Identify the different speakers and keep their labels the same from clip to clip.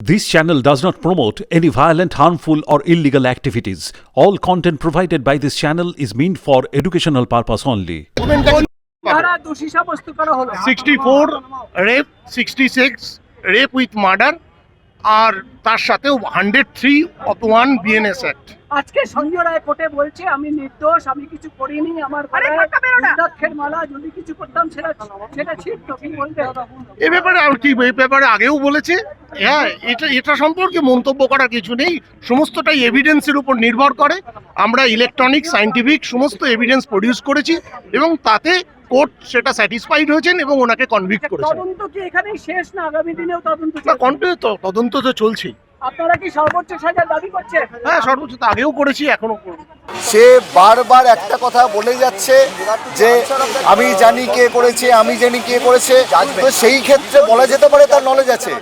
Speaker 1: This channel does not promote any violent, harmful, or illegal activities. All content provided by this channel is meant for educational purpose only.
Speaker 2: কারা দোষী সাব্যস্ত করা হলো
Speaker 3: 64 rape 66 rape with murder আর তার সাথেও 103 of 1 BNS act.
Speaker 2: আজকে সঞ্জয় রায় কোর্টে বলছে আমি নির্দোষ, আমি কিছু করিনি, আমার রুদ্রাক্ষের মালা যদি কিছু করতাম সেটা ঠিক তো কি বলবে?
Speaker 3: এ ব্যাপারে আর কি, এই ব্যাপারে আগেও বলেছে। হ্যাঁ, এটা সম্পর্কে মন্তব্য করার কিছু নেই, সমস্তটাই এভিডেন্সের উপর নির্ভর করে। আমরা ইলেকট্রনিক সায়েন্টিফিক সমস্ত এভিডেন্স প্রডিউস করেছি এবং তাতে কোর্ট সেটা স্যাটিসফাইড হয়েছেন এবং ওনাকে কনভিক্ট করেছেন।
Speaker 2: তদন্ত কি এখানেই শেষ না আগামী দিনেও তদন্ত
Speaker 3: না, তদন্ত তো চলছেই।
Speaker 2: আপনারা কি সর্বোচ্চ সাজা দাবি করছেন?
Speaker 3: হ্যাঁ, সর্বোচ্চ তো আগেও করেছি, এখনো করব।
Speaker 4: সে বারবার একটা কথা বলে যাচ্ছে যে আমি জানি কে করেছে, আমি জানি কে করেছে। তো সেই ক্ষেত্রে বলা যেতে পারে তার নলেজ আছে,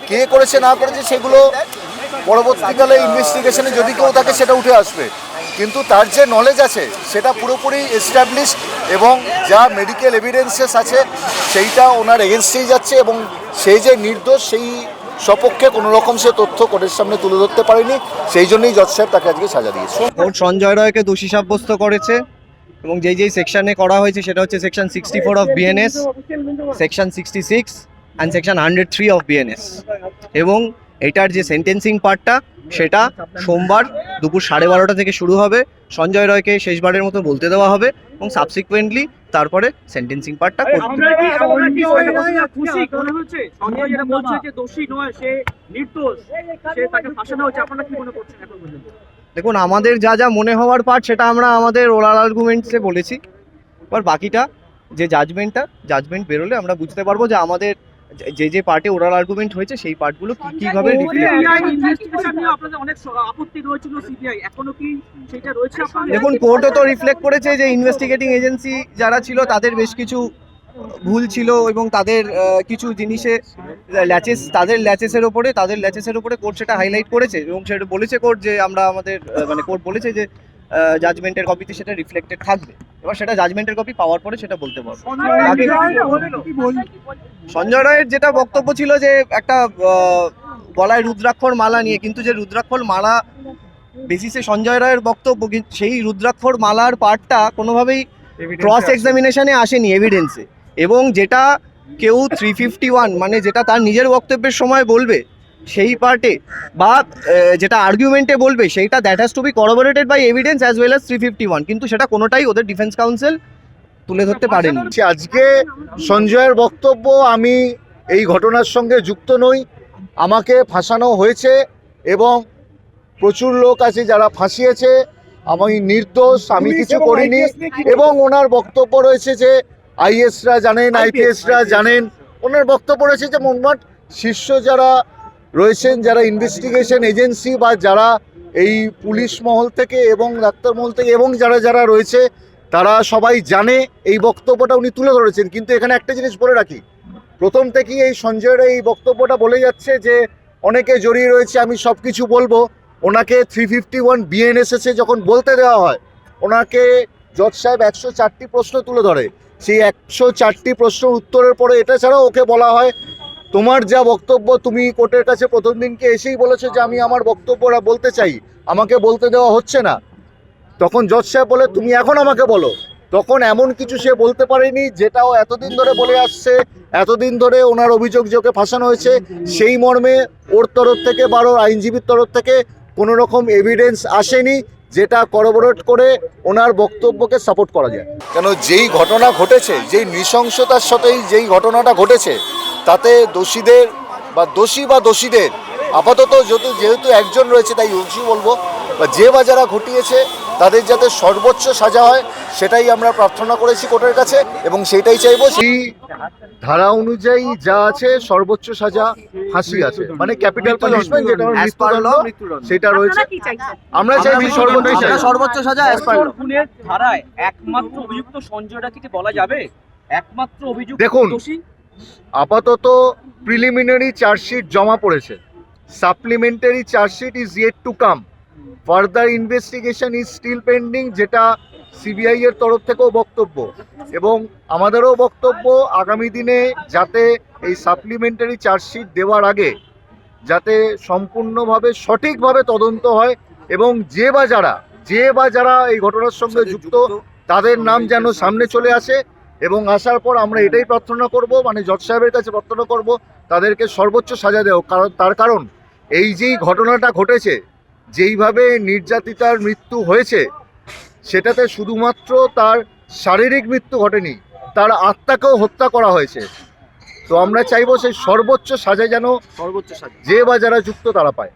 Speaker 4: কে করেছে না করেছে সেগুলো পরবর্তীকালে ইনভেস্টিগেশনে যদি কেউ থাকে সেটা উঠে আসবে। কিন্তু তার যে নলেজ আছে সেটা পুরোপুরি এস্টাবলিশড এবং যা মেডিকেল এভিডেন্সেস আছে সেইটা ওনার এগেনস্টেই যাচ্ছে এবং সেই যে নির্দোষ সেই সপক্ষে কোনো রকম সে তথ্য কোর্টের সামনে তুলে ধরতে পারেনি, সেই জন্যই জজ সাহেব তাকে আজকে সাজা দিয়েছে।
Speaker 5: কোর্ট সঞ্জয় রায়কে দোষী সাব্যস্ত করেছে এবং যেই সেকশনে করা হয়েছে সেটা হচ্ছে section 64 of BNS, section 66 and section 103 of BNS. এবং এটার যে সেন্টেন্সিং পার্টটা সেটা সোমবার দুপুর 12:30 থেকে শুরু হবে। সঞ্জয় রায়কে শেষবারের মতো বলতে দেওয়া হবে এবং সাবসিকুয়েন্টলি তারপরে সেন্টেন্সিং পার্টটা করতে হবে। দেখুন, আমাদের যা যা মনে হওয়ার পার্ট সেটা আমরা আমাদের ওরাল আর্গুমেন্টসে বলেছি। এবার বাকিটা যে জাজমেন্ট বেরোলে আমরা বুঝতে পারবো যে আমাদের যে পার্টে ওরাল আর্গুমেন্ট হয়েছে সেই পার্টগুলো কিভাবে দেখুন, কোর্টও তো রিফ্লেক্ট করেছে যে ইনভেস্টিগেটিং এজেন্সি যারা ছিল তাদের বেশ কিছু ভুল ছিল এবং তাদের কিছু জিনিসে তাদের ল্যাচেসের ওপরে কোর্ট সেটা হাইলাইট করেছে এবং সেটা বলেছে কোর্ট যে আমরা আমাদের কোর্ট বলেছে যে জাজমেন্টের কপিতে সেটা রিফ্লেক্টেড থাকবে। এবার সেটা জাজমেন্টের কপি পাওয়ার পরে সেটা বলতে পারবো। সঞ্জয় রায়ের যেটা বক্তব্য ছিল যে একটা গলায় রুদ্রাক্ষর মালা নিয়ে, কিন্তু যে রুদ্রাক্ষর মালা বেসিসে সঞ্জয় রায়ের বক্তব্য, সেই রুদ্রাক্ষর মালার পার্টটা কোনোভাবেই ক্রস এক্সামিনেশনে আসেনি এভিডেন্সে। এবং যেটা কেউ 351 মানে যেটা তার নিজের বক্তব্যের সময় বলবে সেই পার্টে বা যেটা আর্গুমেন্টে বলবে সেইটা that has to be corroborated by evidence as well as 351, কিন্তু সেটা কোনোটাই ওদের ডিফেন্স কাউন্সিল তুলে ধরতে পারেনি।
Speaker 4: আজকে সঞ্জয়ের বক্তব্য, আমি এই ঘটনার সঙ্গে যুক্ত নই, আমাকে ফাঁসানো হয়েছে এবং প্রচুর লোক আছে যারা ফাঁসিয়েছে, আমি নির্দোষ, আমি কিছু করিনি। এবং ওনার বক্তব্য রয়েছে যে আইএসরা জানেন, আইপিএসরা জানেন। ওনার বক্তব্য রয়েছে যে মোটমাট শীর্ষ যারা রয়েছেন, যারা ইনভেস্টিগেশন এজেন্সি বা যারা এই পুলিশ মহল থেকে এবং ডাক্তার মহল থেকে এবং যারা রয়েছে তারা সবাই জানে। এই বক্তব্যটা উনি তুলে ধরেছেন। কিন্তু এখানে একটা জিনিস বলে রাখি, প্রথম থেকেই এই সঞ্জয়ের এই বক্তব্যটা বলে যাচ্ছে যে অনেকে জড়িয়ে রয়েছে, আমি সব কিছু বলবো। ওনাকে 351 বিএনএসএসে যখন বলতে দেওয়া হয়, ওনাকে জজ সাহেব 104টি প্রশ্ন তুলে ধরে। সেই 104টি প্রশ্নের উত্তরের পরে এটা ছাড়াও ওকে বলা হয় তোমার যা বক্তব্য তুমি কোর্টের কাছে প্রথম দিনকে এসেই বলেছো যে আমি আমার বক্তব্যটা বলতে চাই, আমাকে বলতে দেওয়া হচ্ছে না। তখন জজ সাহেব বলে তুমি এখন আমাকে বলো। তখন এমন কিছু সে বলতে পারেনি যেটাও এতদিন ধরে বলে আসছে, এতদিন ধরে ওনার অভিযোগ যে ওকে ফাঁসানো হয়েছে, সেই মর্মে ওর তরফ থেকে বা ওর আইনজীবীর তরফ থেকে কোনো রকম এভিডেন্স আসেনি যেটা করবোরেট করে ওনার বক্তব্যকে সাপোর্ট করা যায়। কেন যেই ঘটনা ঘটেছে, যেই নৃশংসতার সাথেই যেই ঘটনাটা ঘটেছে, তাতে দোষীদের বা দোষীদের আপাতত যেহেতু একজন রয়েছে তাই দোষী বলবো, বা যারা ঘটিয়েছে তাদের যাতে সর্বোচ্চ সাজা হয় সেটাই আমরা প্রার্থনা করেছি কোর্টের কাছে এবং সেটাই চাইবো। সেই ধারা অনুযায়ী যা আছে সর্বোচ্চ সাজা ফাঁসি আছে, মানে ক্যাপিটাল পানিশমেন্ট যেটা মৃত্যুদণ্ড সেটা রয়েছে। আমরা চাইছি
Speaker 5: সর্বোচ্চ সাজা অ্যাজ পার ল।
Speaker 6: খুনের ধারায় একমাত্র অভিযুক্ত সঞ্জয় রায়কে বলা যাবে একমাত্র অভিযুক্ত
Speaker 4: দেখুন,
Speaker 6: দোষী?
Speaker 4: আপাতত প্রিলিমিনারি চার্জশিট জমা পড়েছে, supplementary chargesheet is yet to come, further investigation is still pending, যেটা সিবিআই এর তরফ থেকেও বক্তব্য এবং আমাদেরও বক্তব্য আগামী দিনে যাতে এই সাপ্লিমেন্টারি চার্জশিট দেওয়ার আগে যাতে সম্পূর্ণভাবে সঠিকভাবে তদন্ত হয় এবং যে বা যারা এই ঘটনার সঙ্গে যুক্ত তাদের নাম যেন সামনে চলে আসে, এবং আসার পর আমরা এটাই প্রার্থনা করব, মানে জজ সাহেবের কাছে প্রার্থনা করব তাদেরকে সর্বোচ্চ সাজা দেওয়া। কারণ এই যেই ঘটনাটা ঘটেছে, যেইভাবে নির্যাতিতার মৃত্যু হয়েছে, সেটাতে শুধুমাত্র তার শারীরিক মৃত্যু ঘটেনি, তার আত্মাকেও হত্যা করা হয়েছে। তো আমরা চাইবো সেই সর্বোচ্চ সাজা যেন
Speaker 5: সর্বোচ্চ সাজা
Speaker 4: যে বা যারা যুক্ত তারা পায়।